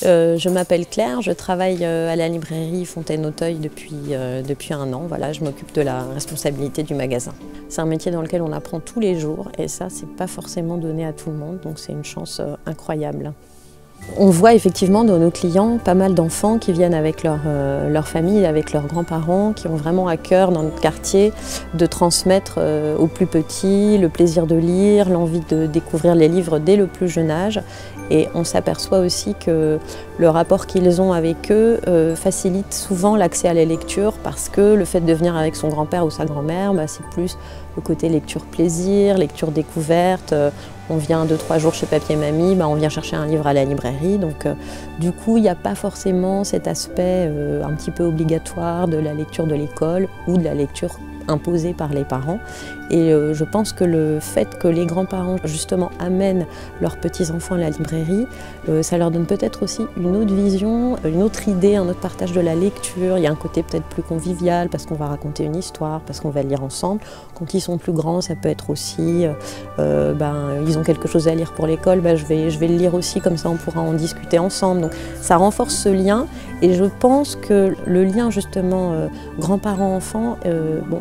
Je m'appelle Claire, je travaille à la librairie Fontaine-Auteuil depuis 1 an. Voilà, je m'occupe de la responsabilité du magasin. C'est un métier dans lequel on apprend tous les jours et ça, c'est pas forcément donné à tout le monde, donc c'est une chance incroyable. On voit effectivement dans nos clients pas mal d'enfants qui viennent avec leur famille, avec leurs grands-parents, qui ont vraiment à cœur dans notre quartier de transmettre aux plus petits le plaisir de lire, l'envie de découvrir les livres dès le plus jeune âge. Et on s'aperçoit aussi que le rapport qu'ils ont avec eux facilite souvent l'accès à la lecture parce que le fait de venir avec son grand-père ou sa grand-mère, c'est plus le côté lecture plaisir, lecture découverte. On vient 2-3 jours chez Papy et Mamie, on vient chercher un livre à la librairie. Donc du coup, il n'y a pas forcément cet aspect un petit peu obligatoire de la lecture de l'école ou de la lecture imposée par les parents. Et je pense que le fait que les grands-parents justement amènent leurs petits-enfants à la librairie, ça leur donne peut-être aussi une autre vision, une autre idée, un autre partage de la lecture. Il y a un côté peut-être plus convivial parce qu'on va raconter une histoire, parce qu'on va lire ensemble. Quand ils sont plus grands, ça peut être aussi, ils ont quelque chose à lire pour l'école, je vais le lire aussi, comme ça on pourra en discuter ensemble. Donc ça renforce ce lien et je pense que le lien justement grands-parents-enfants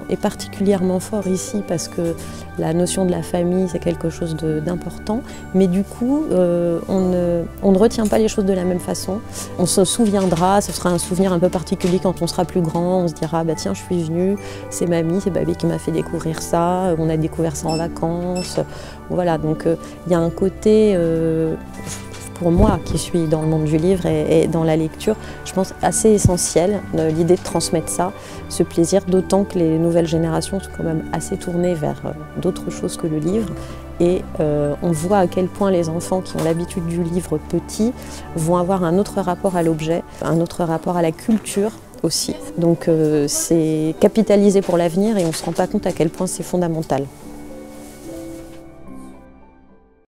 est particulièrement fort ici parce que la notion de la famille c'est quelque chose d'important, mais du coup on ne retient pas les choses de la même façon. On se souviendra, ce sera un souvenir un peu particulier quand on sera plus grand, on se dira tiens je suis venue, c'est mamie, c'est Baby qui m'a fait découvrir ça, on a découvert ça en vacances, voilà, donc il y a un côté pour moi qui suis dans le monde du livre et dans la lecture, je pense assez essentiel, l'idée de transmettre ça, ce plaisir, d'autant que les nouvelles générations sont quand même assez tournées vers d'autres choses que le livre. Et on voit à quel point les enfants qui ont l'habitude du livre petit vont avoir un autre rapport à l'objet, un autre rapport à la culture aussi. Donc c'est capitalisé pour l'avenir et on ne se rend pas compte à quel point c'est fondamental.